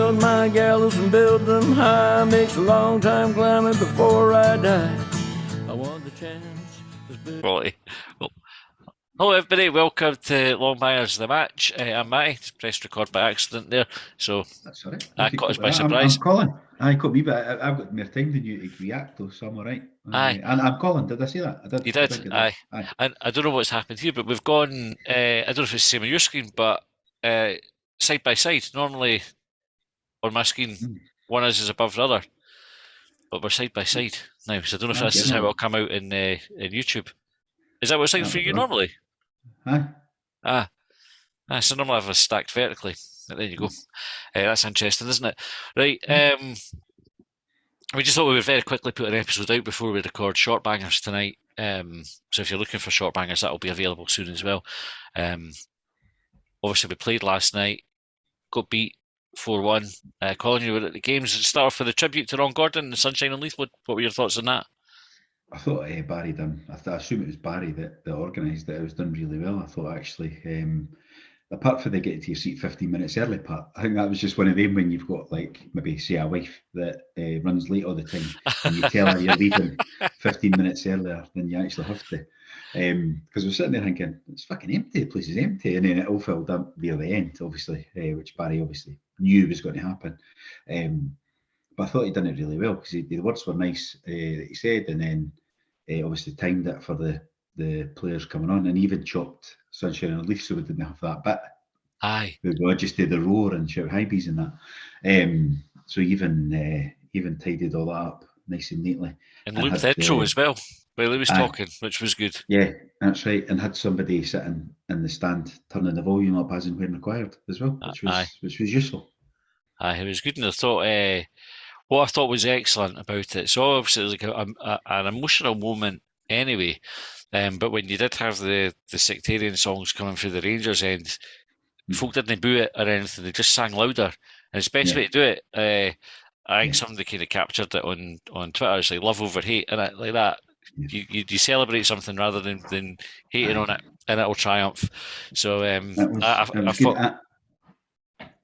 build my gallows and build them high. Makes a long time climbing before I die. I want the chance. Quality. Well, hello everybody, welcome to Longbangers the Match. I'm Matty, pressed record by accident there, so that's all right. I caught us by surprise. I'm Colin. I caught me, but I've got more time than you to react, though, so I'm all right. Aye. And I'm Colin, did I say that? I did. You did, aye. And I don't know what's happened here, but we've gone, I don't know if it's the same on your screen, but side by side. Normally on my screen, one is above the other, but we're side by side now, so I don't know if this is how it'll come out in YouTube. Is that what it's like for you normally? Aye. So normally I have us stacked vertically. There you go. That's interesting, isn't it? Right. We just thought we would very quickly put an episode out before we record Short Bangers tonight. So if you're looking for Short Bangers, that will be available soon as well. Obviously, we played last night, got beat 4-1. Colin, you were at the games. Start off with a tribute to Ron Gordon and Sunshine and Leith. What were your thoughts on that? I thought Barry done. I assume it was Barry that organised it. It was done really well. I thought actually, apart from the getting to your seat 15 minutes early part, I think that was just one of them when you've got like maybe say a wife that runs late all the time and you tell her you're leaving 15 minutes earlier than you actually have to. Because we're sitting there thinking it's fucking empty. The place is empty, and then it all filled up near the end, obviously, which Barry obviously knew was going to happen. But I thought he'd done it really well because the words were nice that he said, and then obviously timed it for the players coming on, and even chopped Sunshine and Leith so we didn't have that bit. Aye. We just did the roar and shout Hibs and that. So even tidied all that up nice and neatly. And looped the intro as well while he was talking, which was good. Yeah, that's right. And had somebody sitting in the stand turning the volume up as and when required as well, which was useful. Aye, it was good. And I thought what I thought was excellent about it. So obviously it was like an emotional moment anyway. But when you did have the sectarian songs coming through the Rangers end, folk didn't boo it or anything. They just sang louder. And it's the best way to do it. I think somebody kind of captured it on Twitter. It's like love over hate, and like that. Yeah. You celebrate something rather than hating on it, and it'll triumph. So I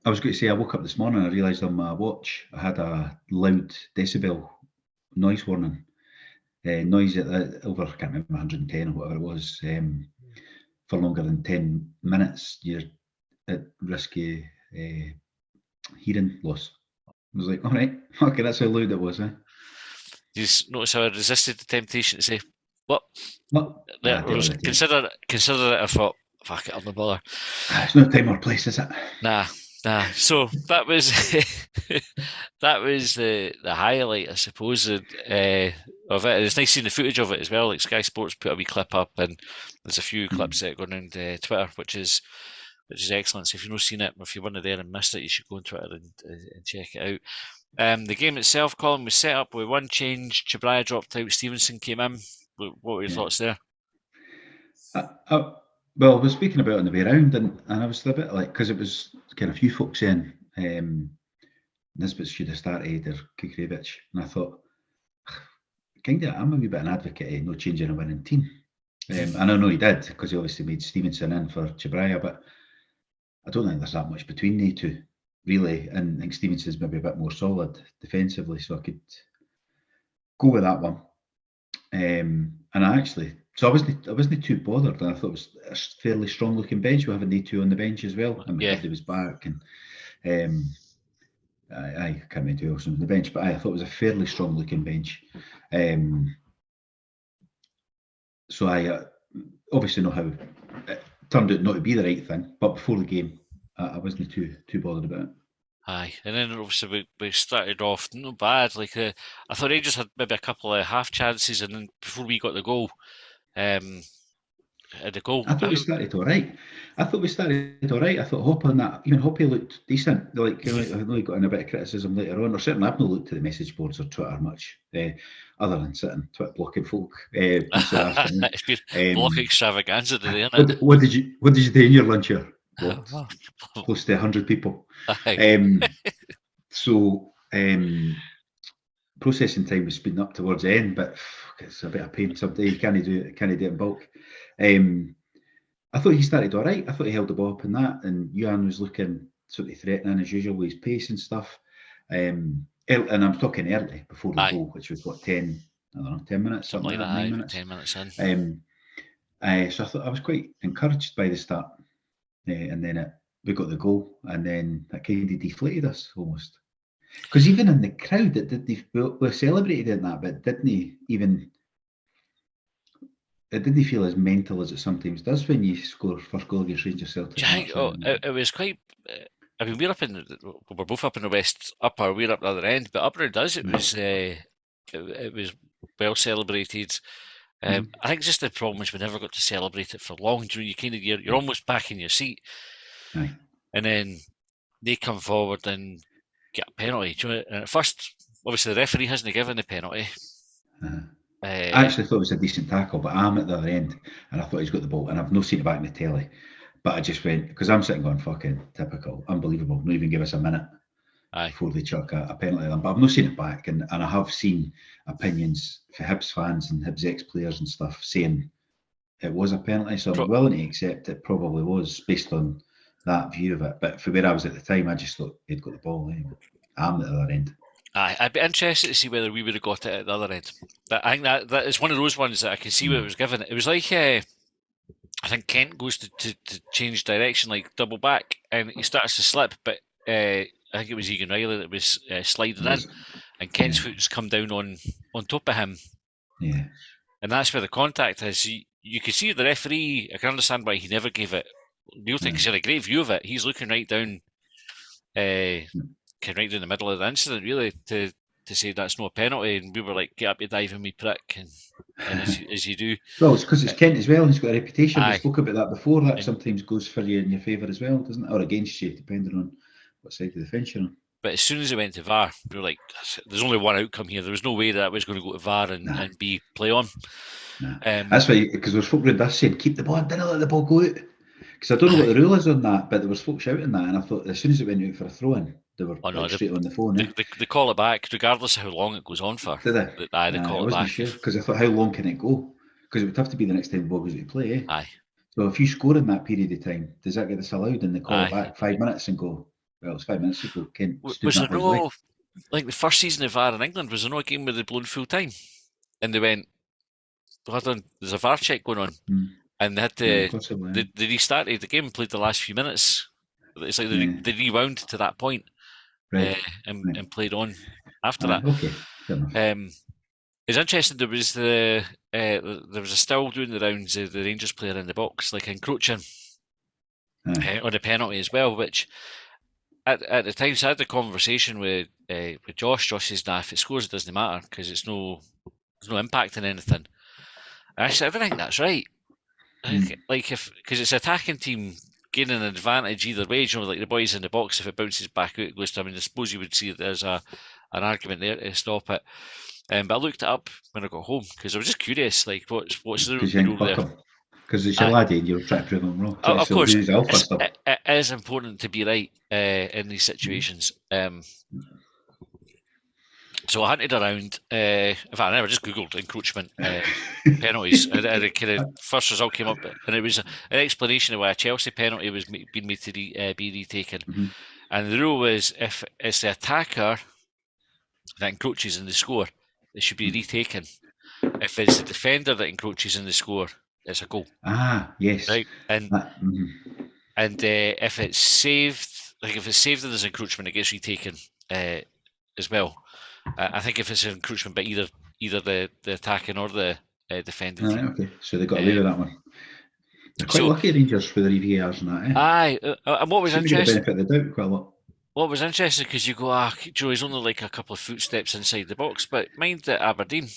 was going to say, I woke up this morning and I realised on my watch I had a loud decibel noise warning. Noise at over, I can't remember, 110 or whatever it was, for longer than 10 minutes, you're at risk of hearing loss. I was like, all right, okay, that's how loud it was, eh? You just notice how I resisted the temptation to say, what? Consider it. I thought, fuck it, I'm not bother. It's no time or place, is it? Nah. So that was the highlight, I suppose, of it. It's nice seeing the footage of it as well. Like Sky Sports put a wee clip up, and there's a few clips that going around Twitter, which is excellent. So if you've not seen it, or if you weren't there and missed it, you should go on Twitter and check it out. The game itself, Colin, was set up with one change. Chabraya dropped out. Stevenson came in. What were your thoughts there? Well, I was speaking about it on the way around, and I was a bit like, because it was kind of a few folks saying Nisbet should have started or Kukrevich, and I thought, I'm a wee bit an advocate of no changing a winning team. And I know he did, because he obviously made Stevenson in for Chabraya, but I don't think there's that much between the two, really, and I think Stevenson's maybe a bit more solid defensively, so I could go with that one. And I wasn't too bothered, and I thought it was a fairly strong looking bench. We have a 2 on the bench as well, and McCurdy was back, and I can't remember who else was on the bench, but I thought it was a fairly strong looking bench. So I obviously know how it turned out not to be the right thing, but before the game, I wasn't too bothered about it. Aye, and then obviously we started off not bad. Like I thought Rangers had maybe a couple of half chances, and then before we got the goal, I thought we started all right. I thought Hoppe on that, even Hoppe looked decent. Like I know he got in a bit of criticism later on, or certainly I've not looked to the message boards or Twitter much, other than sitting Twitter blocking folk. It's been block extravaganza today, isn't it? What did you do in your lunch here? Close to 100 people. So processing time was speeding up towards the end, but it's a bit of pain someday. You can't do it in bulk. I thought he started all right. I thought he held the ball up in that, and Yuan was looking sort of threatening as usual with his pace and stuff. And I'm talking early before the Aye. goal, which was what 10 minutes, something like that, 9 aye, minutes. 10 minutes in. So I thought I was quite encouraged by the start, and then we got the goal, and then that kind of deflated us almost. Because even in the crowd, we celebrated in that, but it didn't feel as mental as it sometimes does when you score first goal against Rangers Celtic. It was quite. I mean, we're both up in the upper, we're up the other end, but up around us, it was well celebrated. I think just the problem is we never got to celebrate it for long. You're almost back in your seat, Aye. and then they come forward and get a penalty. And at first, obviously, the referee hasn't given the penalty. I actually thought it was a decent tackle, but I'm at the other end, and I thought he's got the ball, and I've no seen it back in the telly. But I just went, because I'm sitting going, fucking typical, unbelievable, not even give us a minute before they chuck a penalty at them. But I've not seen it back, and I have seen opinions for Hibs fans and Hibs ex-players and stuff saying it was a penalty, so I'm willing to accept it probably was based on that view of it. But for where I was at the time, I just thought he'd got the ball anyway. I'm at the other end. Aye, I'd be interested to see whether we would have got it at the other end. But I think that is one of those ones that I can see what it was given. It was like I think Kent goes to change direction, like double back, and he starts to slip. But I think it was Egan Riley that was sliding in, and Kent's foot's come down on top of him. Yeah, and that's where the contact is. You can see the referee. I can understand why he never gave it. Neil thinks he had a great view of it. He's looking right down. Right in the middle of the incident, really, to say that's no penalty, and we were like, "Get up, you diving me prick," and as you do. Well, it's because it's Kent as well. He's got a reputation. Aye. We spoke about that before. That sometimes goes for you in your favour as well, doesn't it, or against you, depending on what side of the fence you're on. But as soon as it went to VAR, we were like, "There's only one outcome here. There was no way that was going to go to VAR and be play on." Nah. That's why, because there's folk around us saying, "Keep the ball, didn't let the ball go out." Because I don't know what the rule is on that, but there was folk shouting that, and I thought as soon as it went out for a throw-in, they were straight on the phone. They call it back, regardless of how long it goes on for. Did they? They call it back. Sure, because I thought, how long can it go? Because it would have to be the next time the ball goes to play. Eh? Aye. So if you score in that period of time, does that get disallowed? And they call it back 5 minutes and go, well, it's 5 minutes ago. Kent was there no, like the first season of VAR in England, was there no a game where they blown full time? And they went, hold on, there's a VAR check going on. And they had to, they restarted the game and played the last few minutes. It's like they rewound to that point and played on after that. Okay, fair enough. It's interesting. There was there was a still doing the rounds of the Rangers player in the box, like encroaching on a penalty as well. Which at the time, so I had the conversation with Josh. Josh says, "Nah, if it scores, it doesn't matter because there's no impact on anything." And I said, "I don't think that's right. Like because it's an attacking team gaining an advantage either way. You know, like the boys in the box, if it bounces back out, it goes to. I mean, I suppose you would see that there's an argument there to stop it." But I looked it up when I got home because I was just curious, like what's the rule there? Because it's your laddie and you're trying to prove them wrong. Of course, it is important to be right in these situations. So I hunted around. In fact, I never just googled encroachment penalties. The kind of first result came up, and it was an explanation of why a Chelsea penalty was being made to be retaken. And the rule was if it's the attacker that encroaches in the score, it should be retaken. If it's the defender that encroaches in the score, it's a goal. Ah, yes. Right, and if it's saved, like if it's saved and there's encroachment, it gets retaken as well. I think if it's an encroachment by either the attacking or the defending team. Okay, so they got away with that one. They're quite lucky, Rangers, for the VARs and that. Eh? Aye, and what was interesting? Benefit of the doubt quite a lot. What was interesting because you go, Joe, he's only like a couple of footsteps inside the box, but mind that Aberdeen,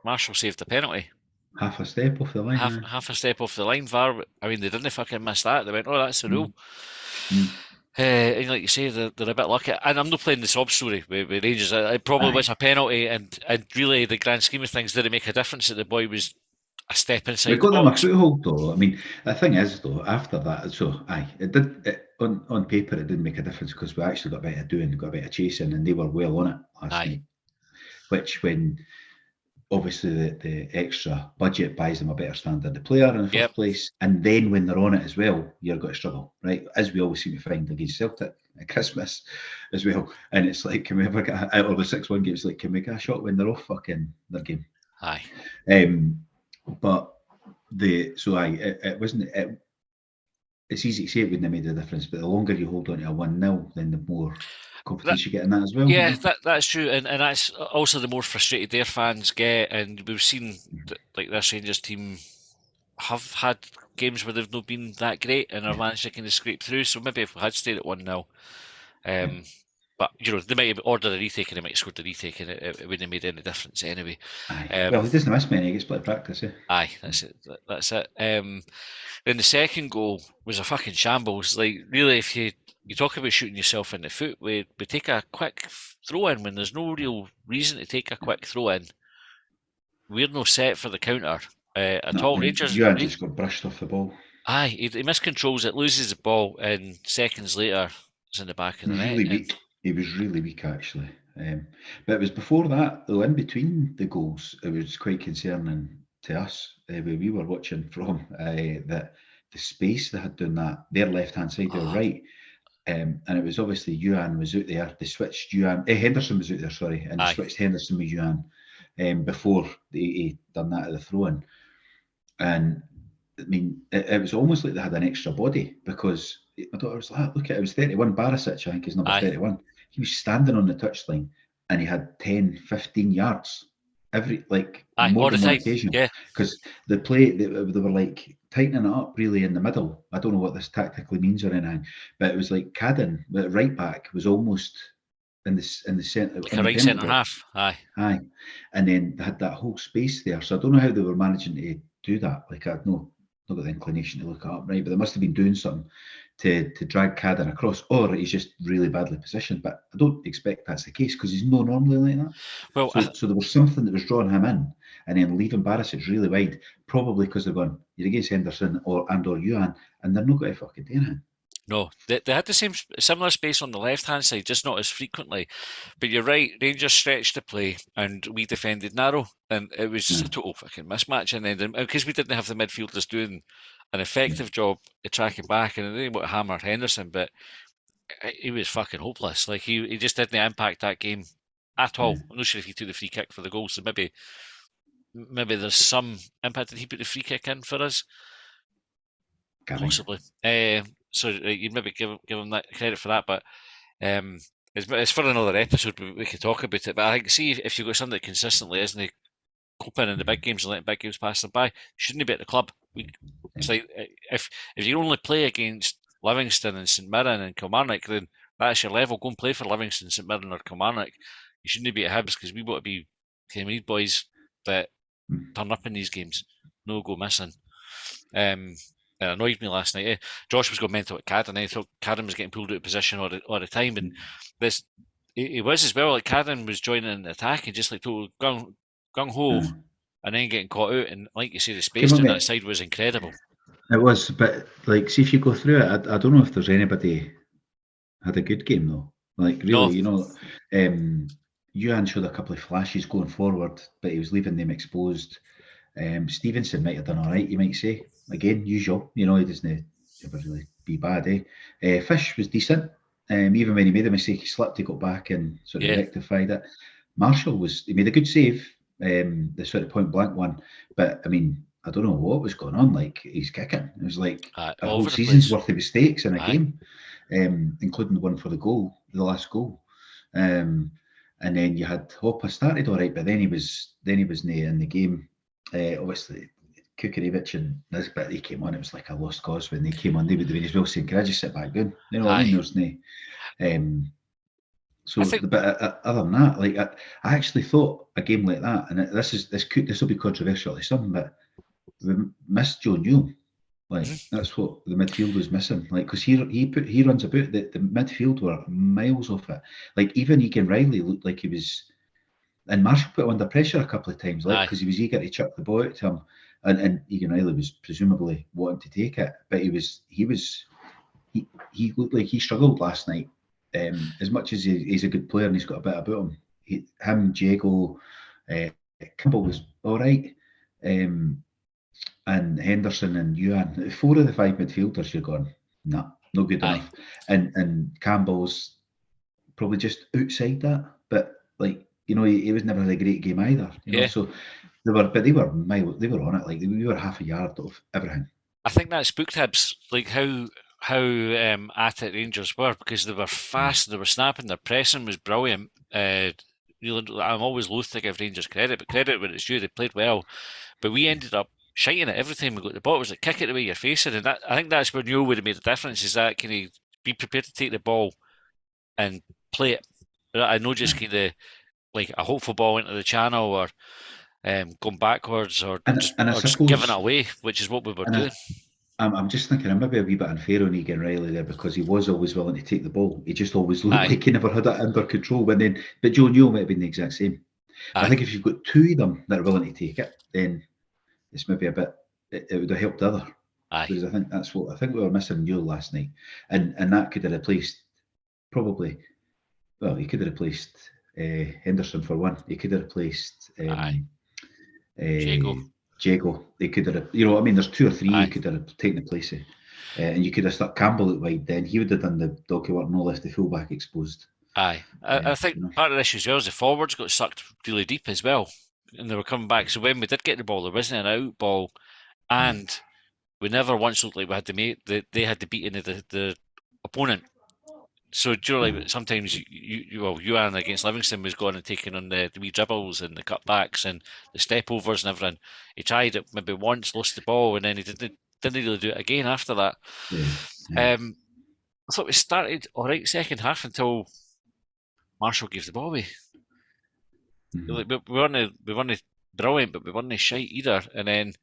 Marshall saved a penalty. Half a step off the line. Half a step off the line. VAR, I mean, they didn't fucking miss that. They went, oh, that's the rule. And like you say, they're a bit lucky. And I'm not playing the sob story with Rangers. It probably was a penalty, and really, the grand scheme of things didn't make a difference that the boy was a step inside the box. They got them a foothold, though. I mean, the thing is, though, after that, so it did. On paper, it didn't make a difference because we actually got a bit of doing, got a bit of chasing, and they were well on it last night. Which, when obviously the extra budget buys them a better standard of player in the first place, and then when they're on it as well, you're going to struggle, right? As we always seem to find against Celtic at Christmas as well. And it's like, can we ever get out of the 6-1 games? Like, can we get a shot when they're off fucking their game? Aye. But it wasn't. It's easy to say it wouldn't have made a difference, but the longer you hold on to a 1-0, then the more confidence you get in that as well. Yeah, that's true, and that's also the more frustrated their fans get. And we've seen like this Rangers team have had games where they've not been that great and have managed to kind of scrape through. So maybe if we had stayed at 1-0, but they might have ordered a retake and they might have scored the retake, and it wouldn't have made any difference anyway. Well, he doesn't miss many; he gets split practice. Aye, that's it. That's it. Then the second goal was a fucking shambles. Like, really, if you talk about shooting yourself in the foot, we take a quick throw in when there's no real reason to take a quick throw in. We're no set for the counter at all. Rangers just got brushed off the ball. Aye, he miscontrols it, loses the ball, and seconds later it's in the back of the net. Really weak. He was really weak, actually. But it was before that, though, in between the goals, it was quite concerning to us where we were watching from, that the space they had done that, their left-hand side, their right, and it was obviously Yuan was out there. They switched Henderson was out there, sorry, and they switched Henderson with Yuan before he done that at the throw-in. And I mean, it was almost like they had an extra body, because my daughter was like, look at it was 31, Barisic, I think is number 31. He was standing on the touchline and he had 10, 15 yards more than one occasion. Yeah. Because they were like tightening it up really in the middle. I don't know what this tactically means or anything, but it was like Cadden, the right back, was almost in the centre. Like a right centre half. Aye. And then they had that whole space there. So I don't know how they were managing to do that. Like, I not got the inclination to look it up, right? But they must have been doing something to drag Cadden across, or he's just really badly positioned. But I don't expect that's the case, because he's not normally like that. Well, so there was something that was drawing him in, and then leaving Barisic really wide, probably because they're going, you're against Henderson or Yuan, and they're not going to fucking do anything. No, they had the similar space on the left-hand side, just not as frequently. But you're right, Rangers stretched the play and we defended narrow, and it was just a total fucking mismatch. And then, because we didn't have the midfielders doing an effective job at tracking back, and they didn't want to hammer Henderson, but he was fucking hopeless. Like, he just didn't impact that game at all. I'm not sure if he took the free kick for the goal, so maybe there's some impact. Did he put the free kick in for us? Possibly. So you'd maybe give him that credit for that, but it's for another episode. We could talk about it. But I think, see, if you've got something that consistently isn't coping in the big games and letting big games pass them by, shouldn't be at the club. It's like, if you only play against Livingston and St Mirren and Kilmarnock, then that's your level. Go and play for Livingston, St Mirren, or Kilmarnock. You shouldn't be at Hibs, because we want to be Kenmade boys that turn up in these games, no go missing. It annoyed me last night. Josh was going mental at Cadden. I thought Cadden was getting pulled out of position all the time, and this he was as well. Like, Cadden was joining in the attack and just like total gung ho, and then getting caught out. And like you say, the space on that side was incredible. It was, but like, see if you go through it, I don't know if there's anybody had a good game though. Like, really, Yuan showed a couple of flashes going forward, but he was leaving them exposed. Stevenson might have done all right, you might say. Again, usual, he doesn't ever really be bad, Fish was decent. Even when he made a mistake, he slipped, he got back and sort of rectified it. Marshall he made a good save, the sort of point blank one, but I mean, I don't know what was going on. Like, he's kicking. It was like a whole season's worth of mistakes in a game, including the one for the last goal. And then you had Hoppa started all right, but then he was in the game. Obviously, Kukarevich and Nisbet, they came on. It was like a lost cause when they came on. They would have been as well saying, "Can I just sit back down?" What I mean? There's no. But other than that, like, I actually thought a game like that, and this will be controversial to some, but we missed Joe Newell. Like, that's what the midfield was missing. Like, because he runs about, the midfield were miles off it. Like, even Egan Riley looked like he was. And Marshall put him under pressure a couple of times, like, because he was eager to chuck the ball out to him, and Egan Riley was presumably wanting to take it, but he looked like he struggled last night. As much as he's a good player and he's got a bit about him, Diego, Campbell was all right. And Henderson and Ewan, 4 of the 5 midfielders, you're going, nah, not good Aye. enough. And Campbell's probably just outside that, but like he was never had a great game either. Yeah. So they were on it. Like we were half a yard of everything. I think that spooked Hibs, like how at it Rangers were, because they were fast, they were snapping, their pressing was brilliant. I'm always loath to give Rangers credit, but credit when it's due. They played well, but we ended up shiting it every time we got the ball. It was like kick it the way you're facing, and I think that's where Newell would have made a difference. Is that can he be prepared to take the ball and play it? I know just kind of like a hopeful ball into the channel or going backwards or And I just giving it suppose, away, which is what we were and doing. I'm just thinking I'm maybe a wee bit unfair on Egan Riley there because he was always willing to take the ball. He just always looked Aye, like he never had it under control. But Joe Newell might have been the exact same. But I aye, think if you've got two of them that are willing to take it, then it's maybe a bit. It would have helped the other. aye, Whereas I think we were missing Newell last night, and that could have replaced probably. Well, he could have replaced Henderson for one. He could have replaced aye. Jago, Jago. He could have, what I mean. There's 2 or 3 he aye, could have taken the place of, and you could have stuck Campbell out wide. Then he would have done the doggy work, no left the fullback exposed. aye. I think part of the issue as well is the forwards got sucked really deep as well, and they were coming back. So when we did get the ball, there wasn't an out ball, and we never once looked like we had to make they had to beat into the opponent. So like sometimes Ewan against Livingston was going and taking on the wee dribbles and the cutbacks and the step overs and everything. He tried it maybe once, lost the ball, and then he didn't really do it again after that. Yeah, yeah. I thought we started all right second half until Marshall gave the ball away. Like, we weren't brilliant, but we weren't shite either. And then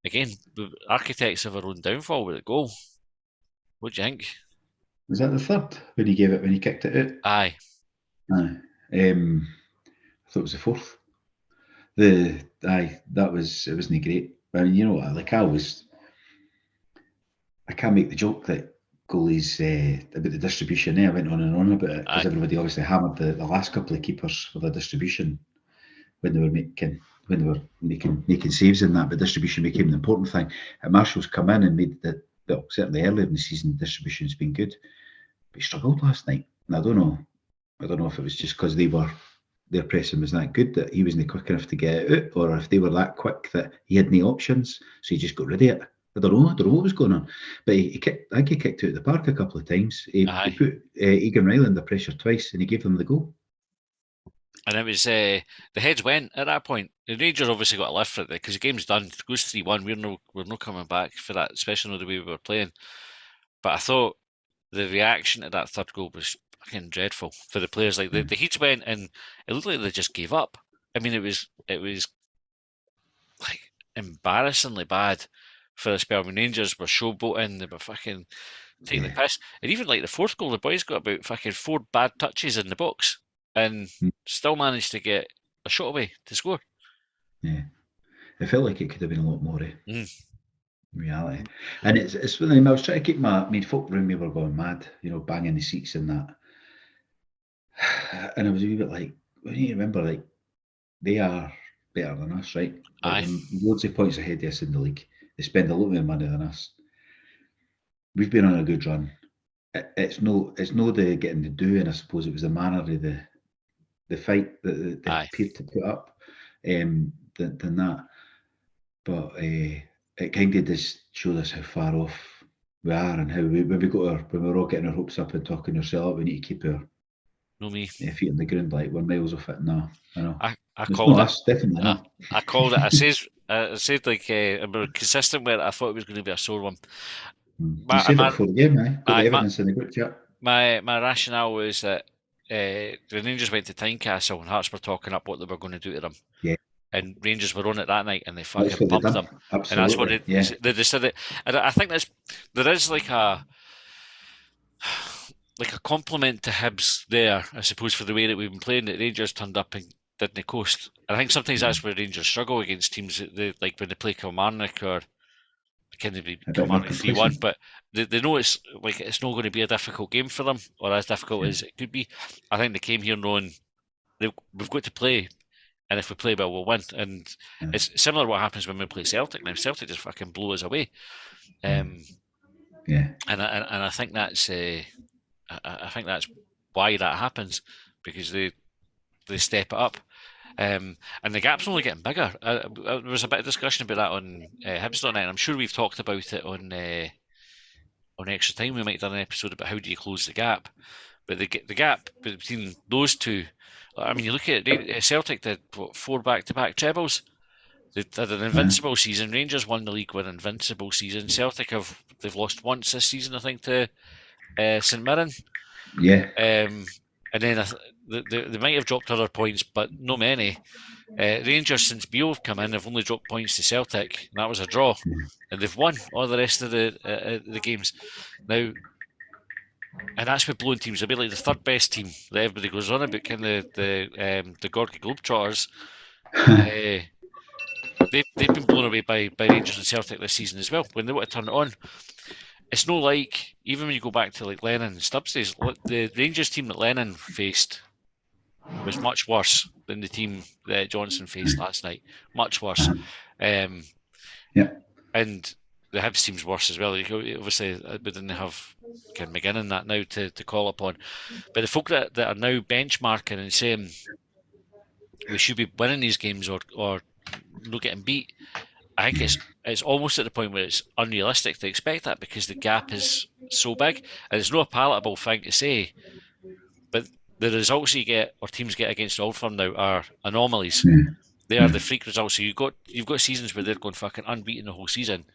again, architects of our own downfall with the goal. What do you think? Was that the third when he kicked it out? Aye, Aye. I thought it was the fourth. It wasn't great. I mean, like I can't make the joke that goalies about the distribution there. I went on and on about it because aye, everybody obviously hammered the last couple of keepers for the distribution when they were making saves in that, but distribution became the important thing. And Marshall's come in and made certainly earlier in the season, distribution's been good, but he struggled last night. And I don't know if it was just because their pressing was that good that he wasn't quick enough to get it out, or if they were that quick that he had no options, so he just got rid of it. I don't know what was going on, but I think he kicked out of the park a couple of times. He put Egan Riley under pressure twice, and he gave them the goal. and it was the heads went at that point. The Rangers obviously got a lift for it because the game's done. It goes 3-1. We're no coming back for that, especially not the way we were playing. But I thought the reaction to that third goal was fucking dreadful for the players. Like the heats went and it looked like they just gave up. I mean, it was like embarrassingly bad for the spell. I mean, Rangers were showboating. They were fucking taking the piss. And even like the fourth goal, the boys got about fucking 4 bad touches in the box and still managed to get a shot away to score. Yeah, it felt like it could have been a lot more. Reality, and it's when I was trying to keep folk around me were going mad, banging the seats and that, and I was a wee bit like, well, you remember, like they are better than us, right? Like, Aye, loads of points ahead of us in the league. They spend a lot more money than us. We've been on a good run. It's no the getting the do, and I suppose it was the manner of the fight that they appeared to put up than that. But it kind of just showed us how far off we are, and how when we're all getting our hopes up and talking ourselves up, we need to keep our no me. feet on the ground. Like we're miles off it. No, I know. I It's called not it. us, definitely not. I called it. I said like we were consistent with it. I thought it was going to be a sore one. You said it before the game, got the evidence in the group chat. My rationale was that the Rangers went to Tynecastle and Hearts were talking up what they were going to do to them. Yeah. And Rangers were on it that night and they That's fucking what pumped them. Absolutely. And that's what they just said it. And I think there is like a compliment to Hibs there, I suppose, for the way that we've been playing, that Rangers turned up and didn't coast. And I think sometimes that's where Rangers struggle against teams that like when they play Kilmarnock or can they be Kilmarnock 3-1, but they know it's not going to be a difficult game for them, or as difficult as it could be. I think they came here knowing we've got to play and if we play well, we'll win. And it's similar to what happens when we play Celtic. Now Celtic just fucking blow us away. And I think that's why that happens, because they step it up. And the gap's only getting bigger. There was a bit of discussion about that on Hibs.net, and I'm sure we've talked about it on Extra Time. We might have done an episode about how do you close the gap. But the gap between those two, I mean, you look at it, Celtic did 4 back-to-back trebles. They had an invincible season. Rangers won the league with an invincible season. Celtic they've lost once this season, I think, to St Mirren. Yeah. And then they might have dropped other points, but no many. Rangers, since Beale have come in, have only dropped points to Celtic, and that was a draw. And they've won all the rest of the games. Now, and that's with blowing teams. They'll be like the third best team that everybody goes on about, kind of the Gorky Globetrotters. They've been blown away by Rangers and Celtic this season as well. When they want to turn it on, it's no like, even when you go back to like Lennon and Stubbs days, the Rangers team that Lennon faced was much worse than the team that Johnson faced last night. Much worse. And the Hibs team's worse as well. Obviously, we didn't have Ken McGinnon that now to call upon. But the folk that are now benchmarking and saying we should be winning these games or not getting beat, I think it's almost at the point where it's unrealistic to expect that, because the gap is so big. And it's not a palatable thing to say, but the results you get, or teams get against Old Firm now, are anomalies. They are the freak results. So you've got seasons where they're going fucking unbeaten the whole season.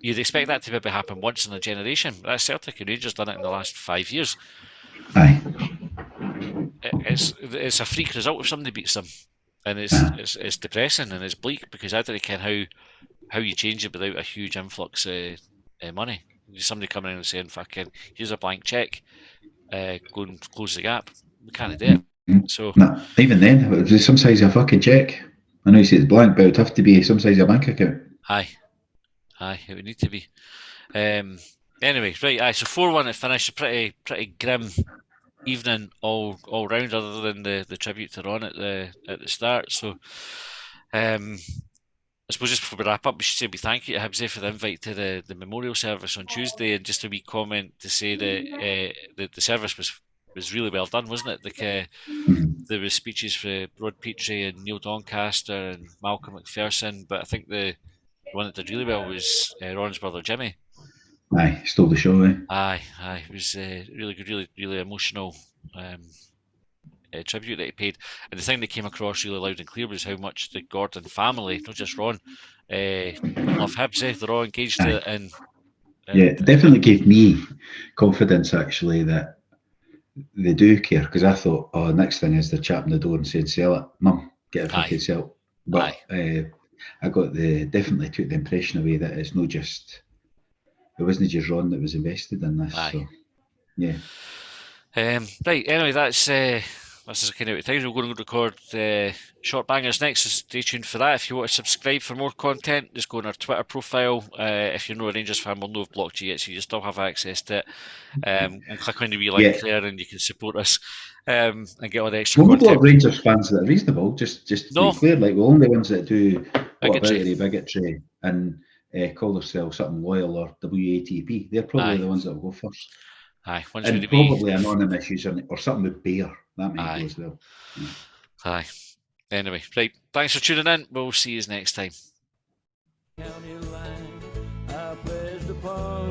You'd expect that to maybe happen once in a generation. That's Celtic and Rangers done it in the last 5 years. Aye. It's a freak result if somebody beats them, and it's depressing and it's bleak, because I don't know how you change it without a huge influx of money. Somebody coming in and saying, "Fucking, here's a blank check, go and close the gap." We can't do it. So even then, it would be some size of fucking check. I know you say it's blank, but it would have to be some size of bank account. Aye, it would need to be. Anyway, right, so 4-1 to finish. A pretty grim evening all round, other than the tribute to Ron at the start. So, I suppose just before we wrap up, we should say we thank you to Hibs for the invite to the memorial service on Tuesday, and just a wee comment to say that the service was really well done, wasn't it? There were speeches for Rod Petrie and Neil Doncaster and Malcolm McPherson, but I think the one that did really well was Ron's brother Jimmy. Aye, stole the show, eh? Aye, it was really good, really emotional tribute that he paid. And the thing that came across really loud and clear was how much the Gordon family, not just Ron, love Hibs. They're all engaged in it. And it definitely gave me confidence, actually, that they do care, because I thought, next thing is they're chapping the door and saying, "Sell it, Mum, get a fucking sell." But I definitely took the impression away that it's not just, it wasn't just Ron that was invested in this. So, yeah. Right, anyway, that's us kind of out of time. We're going to record Short Bangers next, so stay tuned for that. If you want to subscribe for more content, just go on our Twitter profile. If you're not a Rangers fan, we'll not have blocked you yet, so you still have access to it. And click on the wee link there, and you can support us and get all the extra content. We've got Rangers fans that are reasonable, just to be clear. Like, we're only ones that do bigotry and call themselves something loyal or WATP. They're probably the ones that will go first. Aye, and probably anonymous user or something with beer. That might go as well. Aye. Anyway, right. Thanks for tuning in. We'll see you next time. County line, I pledged upon.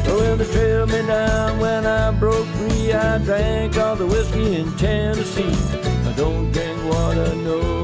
Well, they trailed me down when I broke free. I drank all the whiskey in Tennessee. I don't drink water, no.